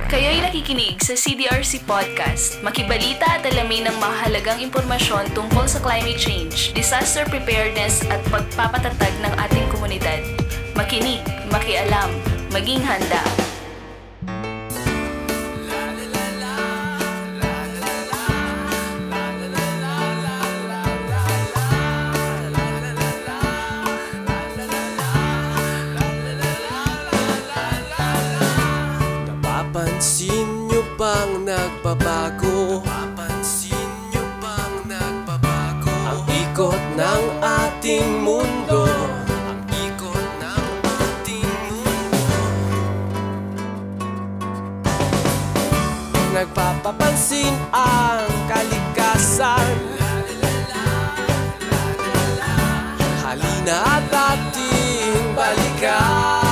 Kayo'y nakikinig sa CDRC Podcast. Makibalita at alamin ng mahalagang impormasyon tungkol sa climate change, disaster preparedness at pagpapatatag ng ating komunidad. Makinig, makialam, maging handa. Napapansin nyo bang nagbabago? Napapansin nyo bang nagbabago? Ang ikot ng ating mundo. Ang ikot ng ating mundo. Nagpapapansin ang kalikasan. Halina at ating balikan.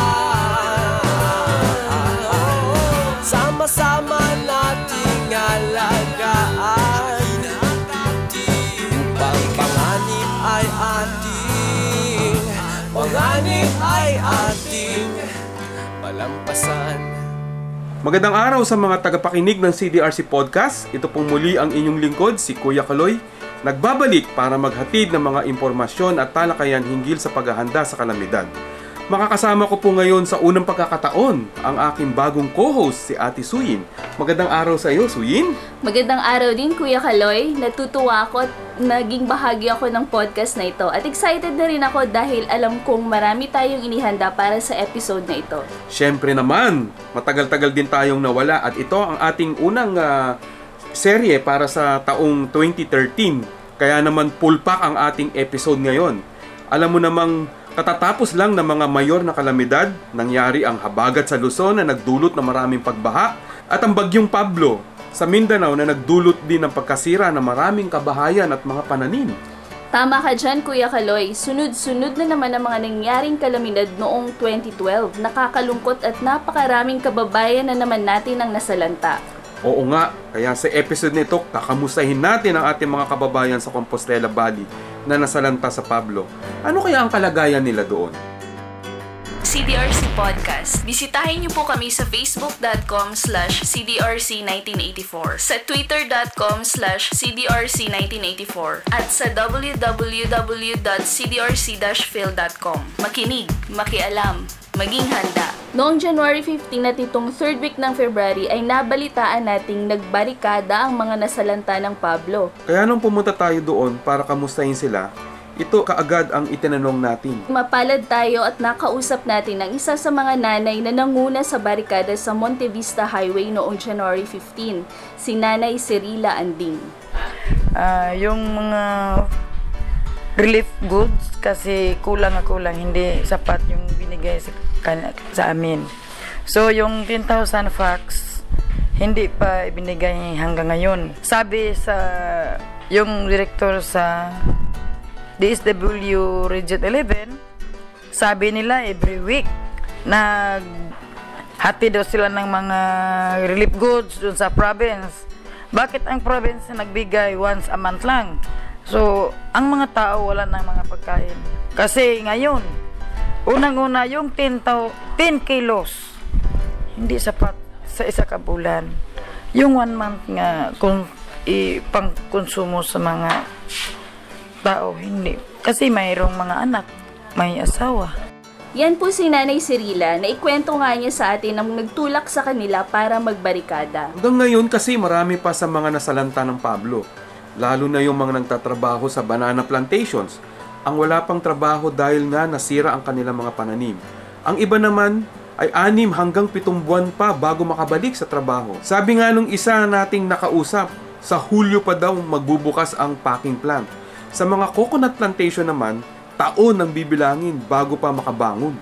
Sama-sama nating alagaan upang panganib ay ating malampasan. Magandang araw sa mga tagapakinig ng CDRC Podcast. Ito pong muli ang inyong lingkod, si Kuya Kaloy, nagbabalik para maghatid ng mga impormasyon at talakayan hinggil sa paghahanda sa kalamidad. Makakasama ko po ngayon sa unang pagkakataon ang aking bagong co-host, si Ate Suyin. Magandang araw sa iyo, Suyin. Magandang araw din, Kuya Kaloy. Natutuwa ako at naging bahagi ako ng podcast na ito. At excited na rin ako dahil alam kong marami tayong inihanda para sa episode na ito. Siyempre naman, matagal-tagal din tayong nawala at ito ang ating unang serye para sa taong 2013. Kaya naman full pack ang ating episode ngayon. Alam mo namang katatapos lang ng mga mayor na kalamidad, nangyari ang habagat sa Luzon na nagdulot ng maraming pagbaha at ang bagyong Pablo sa Mindanao na nagdulot din ng pagkasira ng maraming kabahayan at mga pananim. Tama ka dyan, Kuya Kaloy. Sunod-sunod na naman ang mga nangyaring kalamidad noong 2012. Nakakalungkot at napakaraming kababayan na naman natin ang nasalanta. Oo nga, kaya sa episode nito, kakamustahin natin ang ating mga kababayan sa Compostela Valley na nasalanta sa Pablo. Ano kaya ang kalagayan nila doon? CDRC Podcast. Bisitahin niyo po kami sa facebook.com/cdrc1984, sa twitter.com/cdrc1984, at sa www.cdrc-phil.com. Makinig, makialam, maging handa. Noong January 15 at itong third week ng February ay nabalitaan nating nagbarikada ang mga nasalanta ng Pablo. Kaya nung pumunta tayo doon para kamustahin sila, ito kaagad ang itinanong natin. Mapalad tayo at nakausap natin ang isa sa mga nanay na nanguna sa barikada sa Monte Vista Highway noong January 15, si Nanay Cirila Anding. Yung mga relief goods kasi kulang, hindi sapat yung binigay sa amin. So yung 10,000 fax hindi pa ibinigay hanggang ngayon. Sabi sa yung director sa DSW Region 11, sabi nila every week hati daw sila ng mga relief goods dun sa province. Bakit ang province nagbigay once a month lang? So, ang mga tao wala ng mga pagkain. Kasi ngayon, unang-una yung 10 kilos, hindi sapat sa isa ka bulan. Yung 1 month nga, kung ipang-konsumo sa mga tao, hindi. Kasi mayroong mga anak, may asawa. Yan po si Nanay Cirila na ikwento nga niya sa atin ang nagtulak sa kanila para magbarikada. Hanggang ngayon kasi marami pa sa mga nasalanta ng Pablo. Lalo na yung mga nagtatrabaho sa banana plantations, ang wala pang trabaho dahil nga nasira ang kanilang mga pananim. Ang iba naman ay 6 hanggang 7 buwan pa bago makabalik sa trabaho. Sabi nga nung isa nating nakausap, sa Hulyo pa daw magbubukas ang packing plant. Sa mga coconut plantation naman, taon ang bibilangin bago pa makabangon.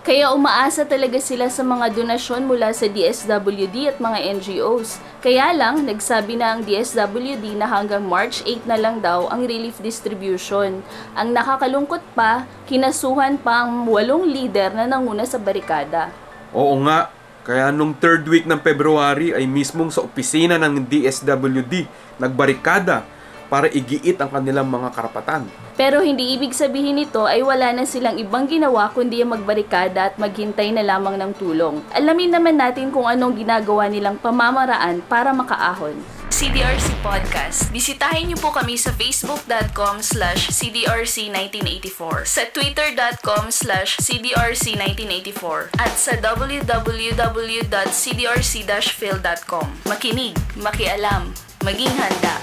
Kaya umaasa talaga sila sa mga donasyon mula sa DSWD at mga NGOs. Kaya lang, nagsabi na ang DSWD na hanggang March 8 na lang daw ang relief distribution. Ang nakakalungkot pa, kinasuhan pa ang 8 leader na nanguna sa barikada. Oo nga, kaya nung third week ng February ay mismong sa opisina ng DSWD nagbarikada para igiit ang kanilang mga karapatan. Pero hindi ibig sabihin nito ay wala na silang ibang ginawa kundi ang magbarikada at maghintay na lamang ng tulong. Alamin naman natin kung anong ginagawa nilang pamamaraan para makaahon. CDRC Podcast. Bisitahin niyo po kami sa facebook.com/cdrc1984, sa twitter.com/cdrc1984, at sa www.cdrc-phil.com. Makinig, makialam, maging handa.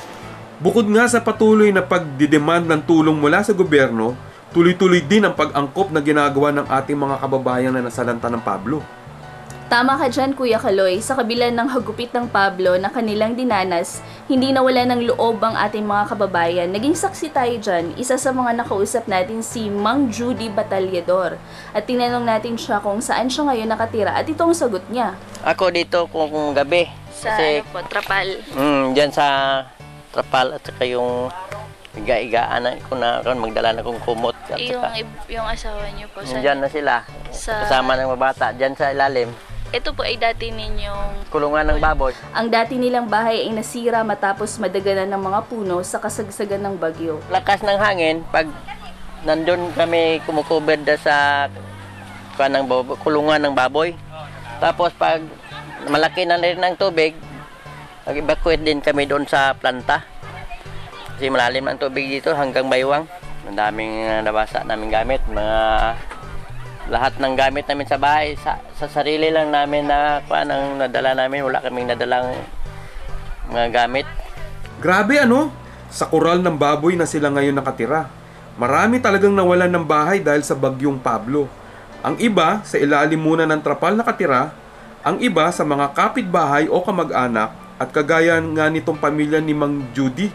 Bukod nga sa patuloy na pagdidemand ng tulong mula sa gobyerno, tuloy-tuloy din ang pag-angkop na ginagawa ng ating mga kababayan na nasalanta ng Pablo. Tama ka dyan, Kuya Kaloy. Sa kabila ng hagupit ng Pablo na kanilang dinanas, hindi nawala ng loob ang ating mga kababayan. Naging saksi tayo dyan. Isa sa mga nakausap natin si Mang Judy Batallador. At tinanong natin siya kung saan siya ngayon nakatira. At ito ang sagot niya. Ako dito kung gabi. Sa Trapal. Diyan sa Trapal at saka yung iga-igaan ko na magdala na kong kumot. At Yung asawa niyo po. Diyan na sila. Kasama ng mabata. Diyan sa ilalim. Ito po ay dati ninyong Kulungan ng baboy. Ang dati nilang bahay ay nasira matapos madaganan ng mga puno sa kasagsagan ng bagyo. Lakas ng hangin, pag nandun kami kumukuber sa kulungan ng baboy. Tapos pag malaki na rin ng tubig, nag-evacuate din kami doon sa planta. Kasi malalim ang tubig dito hanggang Baywang. Ang daming nabasa naming gamit, lahat ng gamit namin sa bahay, sa sarili lang namin na ang nadala namin, wala kaming nadalang mga gamit. Grabe ano? Sa koral ng baboy na sila ngayon nakatira. Marami talagang nawalan ng bahay dahil sa bagyong Pablo. Ang iba sa ilalim muna ng trapal nakatira, ang iba sa mga kapitbahay o kamag-anak at kagaya nga nitong pamilya ni Mang Judy,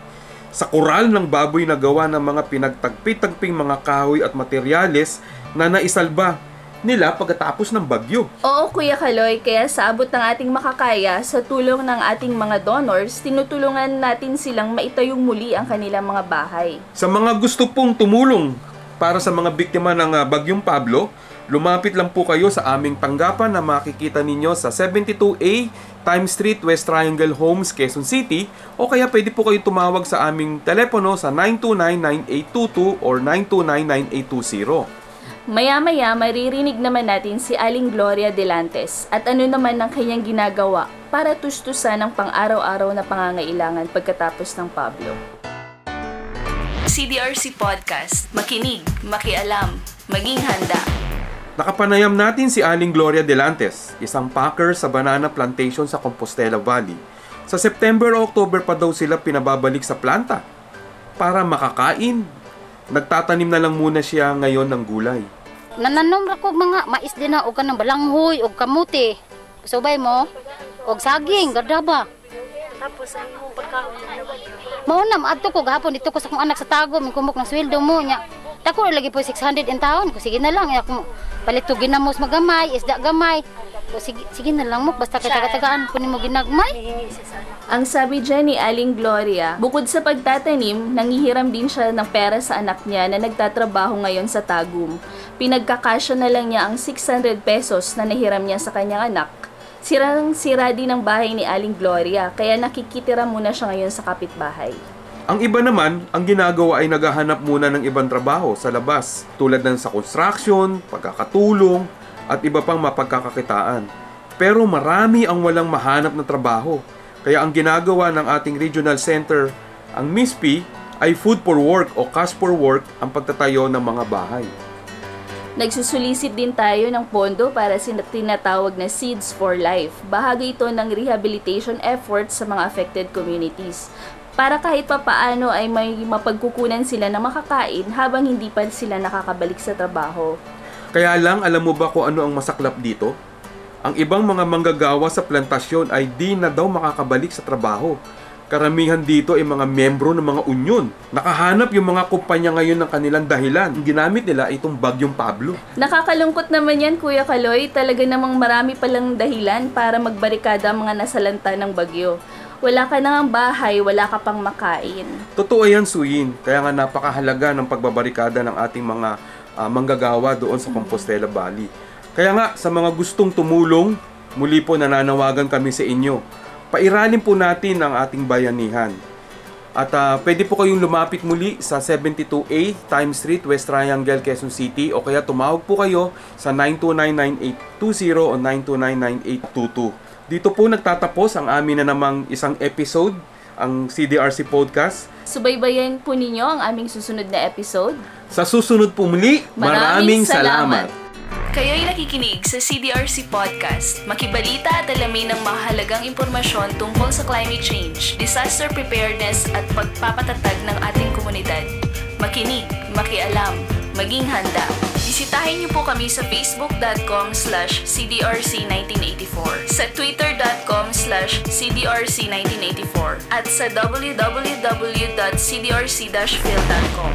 sa koral ng baboy na gawa ng mga pinagtagpi-tagping mga kahoy at materyales na naisalba nila pagkatapos ng bagyo. Oo, Kuya Kaloy, kaya sa abot ng ating makakaya, sa tulong ng ating mga donors, tinutulungan natin silang maitayong muli ang kanilang mga bahay. Sa mga gusto pong tumulong para sa mga biktima ng bagyong Pablo, lumapit lang po kayo sa aming tanggapan na makikita ninyo sa 72A Time Street, West Triangle Homes, Quezon City, o kaya pwede po kayo tumawag sa aming telepono sa 929-9822 or 929-9820. Maya-maya, maririnig naman natin si Aling Gloria Delantes at ano naman ang kanyang ginagawa para tustusan ang pang-araw-araw na pangangailangan pagkatapos ng Pablo. CDRC Podcast. Makinig, makialam, maging handa. Nakapanayam natin si Aling Gloria Delantes, isang packer sa banana plantation sa Compostela Valley. Sa September o October pa daw sila pinababalik sa planta para makakain. Nagtatanim na lang muna siya ngayon ng gulay. Nananom ra ko mga mais din na og kanang balanghoy og kamuti. Subay mo og saging gardaba. Tapos ang imong pagkaon mao na adto ko gahapon dito ko sa akong anak sa tago min kumok ng sweldo mo nya. Dako lagi po 600 in taon ko sige na lang ako palito ginamos magamay isda gamay. O sige na lang mo basta kataga-tagaan ko nimo ginagmay. Ang sabi dyan ni Aling Gloria, bukod sa pagtatanim, nangihiram din siya ng pera sa anak niya na nagtatrabaho ngayon sa Tagum. Pinagkakasya na lang niya ang 600 pesos na nahiram niya sa kanyang anak. Sirang-sira din ang bahay ni Aling Gloria, kaya nakikitira muna siya ngayon sa kapitbahay. Ang iba naman, ang ginagawa ay naghahanap muna ng ibang trabaho sa labas, tulad ng sa construction, pagkakatulong, at iba pang mapagkakakitaan. Pero marami ang walang mahanap na trabaho. Kaya ang ginagawa ng ating regional center, ang MISPI, ay food for work o cash for work ang pagtatayo ng mga bahay. Nagsusulisit din tayo ng pondo para sa tinatawag na Seeds for Life. Bahagi ito ng rehabilitation efforts sa mga affected communities. Para kahit papaano ay may mapagkukunan sila na makakain habang hindi pa sila nakakabalik sa trabaho. Kaya lang, alam mo ba kung ano ang masaklap dito? Ang ibang mga manggagawa sa plantasyon ay di na daw makakabalik sa trabaho. Karamihan dito ay mga membro ng mga unyon. Nakahanap yung mga kumpanya ngayon ng kanilang dahilan. Ginamit nila itong bagyong Pablo. Nakakalungkot naman yan, Kuya Kaloy. Talaga namang marami palang dahilan para magbarikada ang mga nasalanta ng bagyo. Wala ka na ngang bahay, wala ka pang makain. Totoo yan, Suyin. Kaya nga napakahalaga ng pagbabarikada ng ating mga manggagawa doon sa Compostela Valley. Kaya nga, sa mga gustong tumulong, muli po nananawagan kami sa inyo. Pairalin po natin ang ating bayanihan. At pwede po kayong lumapit muli sa 72A Time Street, West Triangle, Quezon City, o kaya tumawag po kayo sa 929-9820 o 929-9822. Dito po nagtatapos ang amin na namang isang episode, ang CDRC Podcast. Subaybayan po ninyo ang aming susunod na episode. Sa susunod po muli, maraming salamat. Kayo'y nakikinig sa CDRC Podcast. Makibalita at alamin ng mahalagang impormasyon tungkol sa climate change, disaster preparedness at pagpapatatag ng ating komunidad. Makinig, makialam, maging handa. Bisitahin niyo po kami sa facebook.com/cdrc1984, sa twitter.com/cdrc1984, at sa www.cdrc-phil.com.